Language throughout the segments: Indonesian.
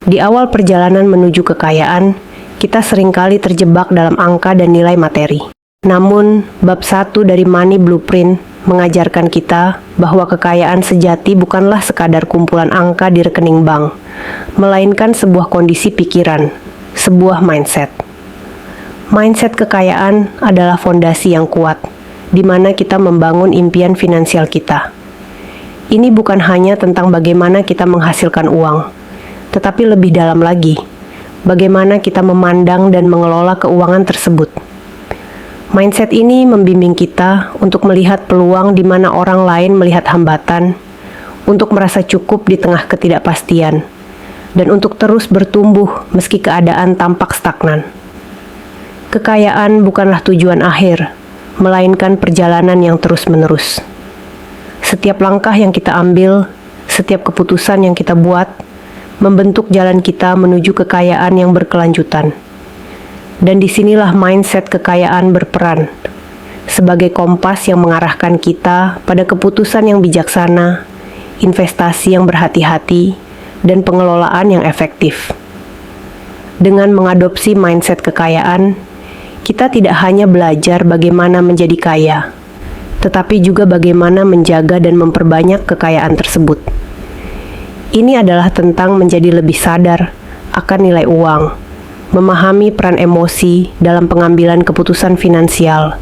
Di awal perjalanan menuju kekayaan, kita seringkali terjebak dalam angka dan nilai materi. Namun, bab 1 dari Money Blueprint mengajarkan kita bahwa kekayaan sejati bukanlah sekadar kumpulan angka di rekening bank, melainkan sebuah kondisi pikiran, sebuah mindset. Mindset kekayaan adalah fondasi yang kuat, di mana kita membangun impian finansial kita. Ini bukan hanya tentang bagaimana kita menghasilkan uang, tetapi lebih dalam lagi, bagaimana kita memandang dan mengelola keuangan tersebut. Mindset ini membimbing kita untuk melihat peluang di mana orang lain melihat hambatan, untuk merasa cukup di tengah ketidakpastian, dan untuk terus bertumbuh meski keadaan tampak stagnan. Kekayaan bukanlah tujuan akhir, melainkan perjalanan yang terus-menerus. Setiap langkah yang kita ambil, setiap keputusan yang kita buat, membentuk jalan kita menuju kekayaan yang berkelanjutan. Dan disinilah mindset kekayaan berperan, sebagai kompas yang mengarahkan kita pada keputusan yang bijaksana, investasi yang berhati-hati, dan pengelolaan yang efektif. Dengan mengadopsi mindset kekayaan, kita tidak hanya belajar bagaimana menjadi kaya, tetapi juga bagaimana menjaga dan memperbanyak kekayaan tersebut. Ini adalah tentang menjadi lebih sadar akan nilai uang, memahami peran emosi dalam pengambilan keputusan finansial,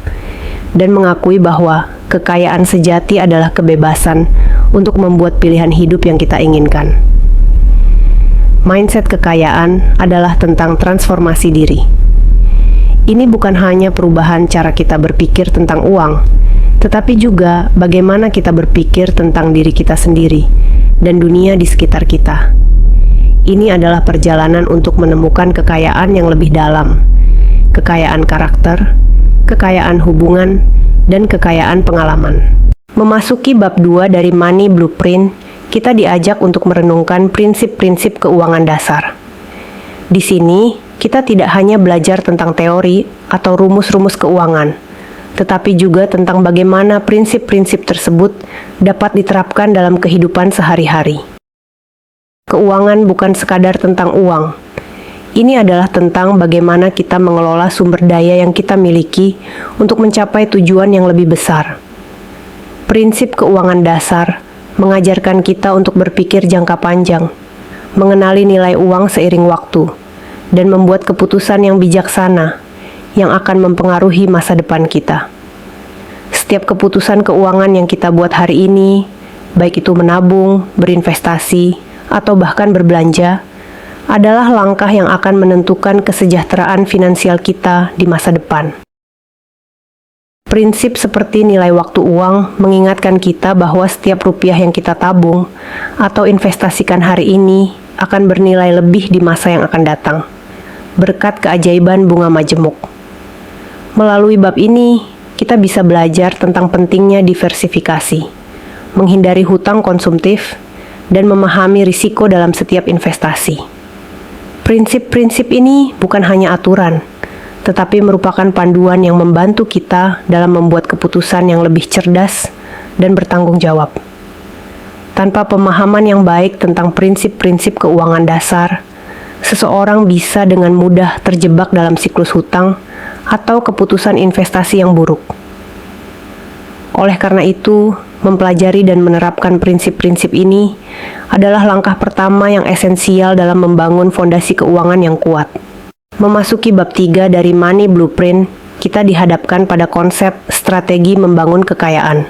dan mengakui bahwa kekayaan sejati adalah kebebasan untuk membuat pilihan hidup yang kita inginkan. Mindset kekayaan adalah tentang transformasi diri. Ini bukan hanya perubahan cara kita berpikir tentang uang, tetapi juga bagaimana kita berpikir tentang diri kita sendiri dan dunia di sekitar kita. Ini adalah perjalanan untuk menemukan kekayaan yang lebih dalam, kekayaan karakter, kekayaan hubungan, dan kekayaan pengalaman. Memasuki bab 2 dari Money Blueprint, kita diajak untuk merenungkan prinsip-prinsip keuangan dasar. Di sini, kita tidak hanya belajar tentang teori atau rumus-rumus keuangan, tetapi juga tentang bagaimana prinsip-prinsip tersebut dapat diterapkan dalam kehidupan sehari-hari. Keuangan bukan sekadar tentang uang. Ini adalah tentang bagaimana kita mengelola sumber daya yang kita miliki untuk mencapai tujuan yang lebih besar. Prinsip keuangan dasar mengajarkan kita untuk berpikir jangka panjang, mengenali nilai uang seiring waktu, dan membuat keputusan yang bijaksana yang akan mempengaruhi masa depan kita. Setiap keputusan keuangan yang kita buat hari ini, baik itu menabung, berinvestasi, atau bahkan berbelanja, adalah langkah yang akan menentukan kesejahteraan finansial kita di masa depan. Prinsip seperti nilai waktu uang mengingatkan kita bahwa setiap rupiah yang kita tabung atau investasikan hari ini akan bernilai lebih di masa yang akan datang, berkat keajaiban bunga majemuk. Melalui bab ini, kita bisa belajar tentang pentingnya diversifikasi, menghindari hutang konsumtif, dan memahami risiko dalam setiap investasi. Prinsip-prinsip ini bukan hanya aturan, tetapi merupakan panduan yang membantu kita dalam membuat keputusan yang lebih cerdas dan bertanggung jawab. Tanpa pemahaman yang baik tentang prinsip-prinsip keuangan dasar, seseorang bisa dengan mudah terjebak dalam siklus hutang atau keputusan investasi yang buruk. Oleh karena itu, mempelajari dan menerapkan prinsip-prinsip ini adalah langkah pertama yang esensial dalam membangun fondasi keuangan yang kuat. Memasuki bab 3 dari Money Blueprint, kita dihadapkan pada konsep strategi membangun kekayaan.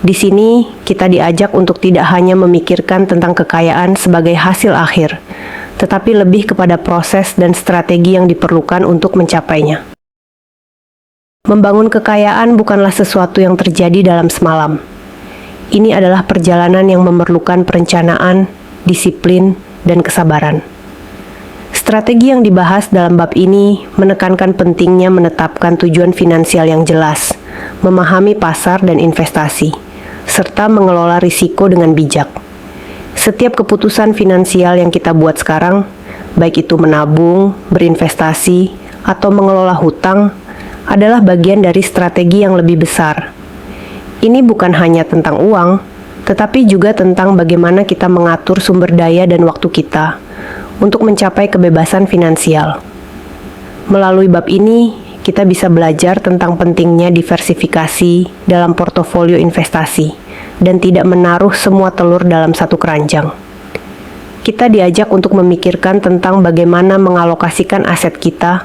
Di sini, kita diajak untuk tidak hanya memikirkan tentang kekayaan sebagai hasil akhir, tetapi lebih kepada proses dan strategi yang diperlukan untuk mencapainya. Membangun kekayaan bukanlah sesuatu yang terjadi dalam semalam. Ini adalah perjalanan yang memerlukan perencanaan, disiplin, dan kesabaran. Strategi yang dibahas dalam bab ini menekankan pentingnya menetapkan tujuan finansial yang jelas, memahami pasar dan investasi, serta mengelola risiko dengan bijak. Setiap keputusan finansial yang kita buat sekarang, baik itu menabung, berinvestasi, atau mengelola hutang, adalah bagian dari strategi yang lebih besar. Ini bukan hanya tentang uang, tetapi juga tentang bagaimana kita mengatur sumber daya dan waktu kita untuk mencapai kebebasan finansial. Melalui bab ini, kita bisa belajar tentang pentingnya diversifikasi dalam portofolio investasi dan tidak menaruh semua telur dalam satu keranjang. Kita diajak untuk memikirkan tentang bagaimana mengalokasikan aset kita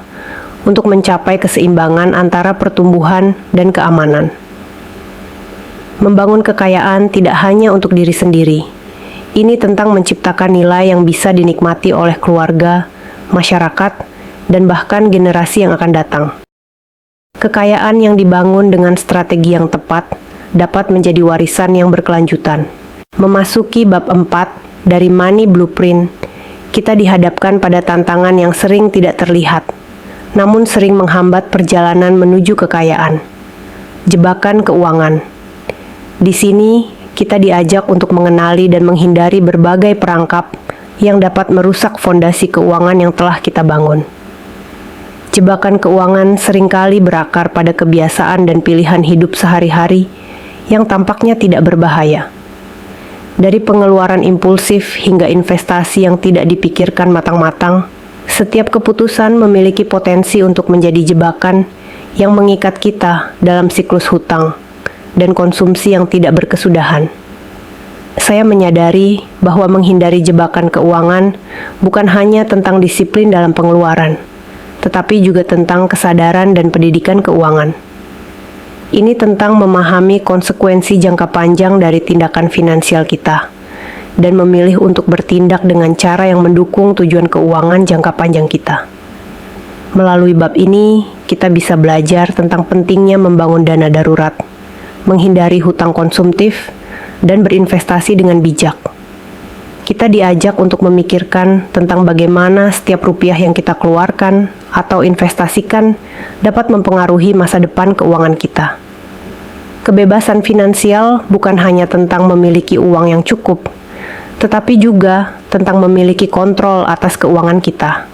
untuk mencapai keseimbangan antara pertumbuhan dan keamanan. Membangun kekayaan tidak hanya untuk diri sendiri. Ini tentang menciptakan nilai yang bisa dinikmati oleh keluarga, masyarakat, dan bahkan generasi yang akan datang. Kekayaan yang dibangun dengan strategi yang tepat dapat menjadi warisan yang berkelanjutan. Memasuki bab 4 dari Money Blueprint, kita dihadapkan pada tantangan yang sering tidak terlihat, namun sering menghambat perjalanan menuju kekayaan. Jebakan keuangan. Di sini, kita diajak untuk mengenali dan menghindari berbagai perangkap yang dapat merusak fondasi keuangan yang telah kita bangun. Jebakan keuangan seringkali berakar pada kebiasaan dan pilihan hidup sehari-hari yang tampaknya tidak berbahaya. Dari pengeluaran impulsif hingga investasi yang tidak dipikirkan matang-matang, setiap keputusan memiliki potensi untuk menjadi jebakan yang mengikat kita dalam siklus hutang dan konsumsi yang tidak berkesudahan. Saya menyadari bahwa menghindari jebakan keuangan bukan hanya tentang disiplin dalam pengeluaran, tetapi juga tentang kesadaran dan pendidikan keuangan. Ini tentang memahami konsekuensi jangka panjang dari tindakan finansial kita, dan memilih untuk bertindak dengan cara yang mendukung tujuan keuangan jangka panjang kita. Melalui bab ini, kita bisa belajar tentang pentingnya membangun dana darurat, menghindari hutang konsumtif, dan berinvestasi dengan bijak. Kita diajak untuk memikirkan tentang bagaimana setiap rupiah yang kita keluarkan atau investasikan dapat mempengaruhi masa depan keuangan kita. Kebebasan finansial bukan hanya tentang memiliki uang yang cukup, tetapi juga tentang memiliki kontrol atas keuangan kita.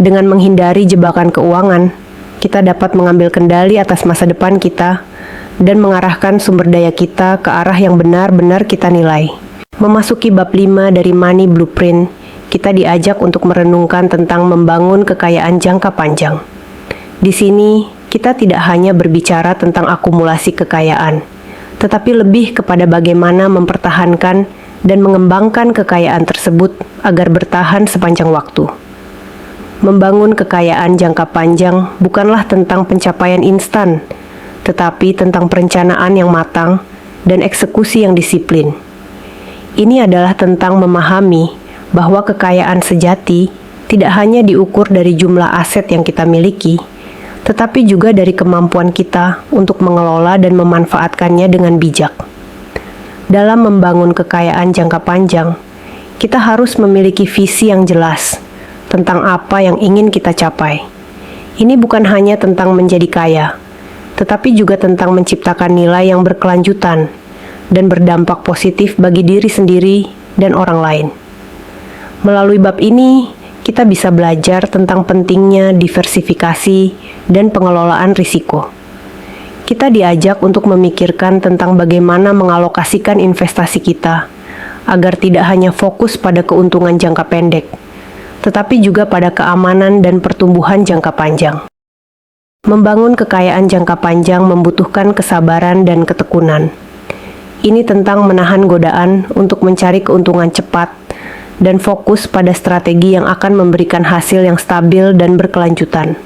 Dengan menghindari jebakan keuangan, kita dapat mengambil kendali atas masa depan kita dan mengarahkan sumber daya kita ke arah yang benar-benar kita nilai. Memasuki bab 5 dari Money Blueprint, kita diajak untuk merenungkan tentang membangun kekayaan jangka panjang. Di sini, kita tidak hanya berbicara tentang akumulasi kekayaan, tetapi lebih kepada bagaimana mempertahankan dan mengembangkan kekayaan tersebut agar bertahan sepanjang waktu. Membangun kekayaan jangka panjang bukanlah tentang pencapaian instan, tetapi tentang perencanaan yang matang dan eksekusi yang disiplin. Ini adalah tentang memahami bahwa kekayaan sejati tidak hanya diukur dari jumlah aset yang kita miliki, tetapi juga dari kemampuan kita untuk mengelola dan memanfaatkannya dengan bijak. Dalam membangun kekayaan jangka panjang, kita harus memiliki visi yang jelas tentang apa yang ingin kita capai. Ini bukan hanya tentang menjadi kaya, tetapi juga tentang menciptakan nilai yang berkelanjutan dan berdampak positif bagi diri sendiri dan orang lain. Melalui bab ini, kita bisa belajar tentang pentingnya diversifikasi dan pengelolaan risiko. Kita diajak untuk memikirkan tentang bagaimana mengalokasikan investasi kita, agar tidak hanya fokus pada keuntungan jangka pendek, tetapi juga pada keamanan dan pertumbuhan jangka panjang. Membangun kekayaan jangka panjang membutuhkan kesabaran dan ketekunan. Ini tentang menahan godaan untuk mencari keuntungan cepat dan fokus pada strategi yang akan memberikan hasil yang stabil dan berkelanjutan.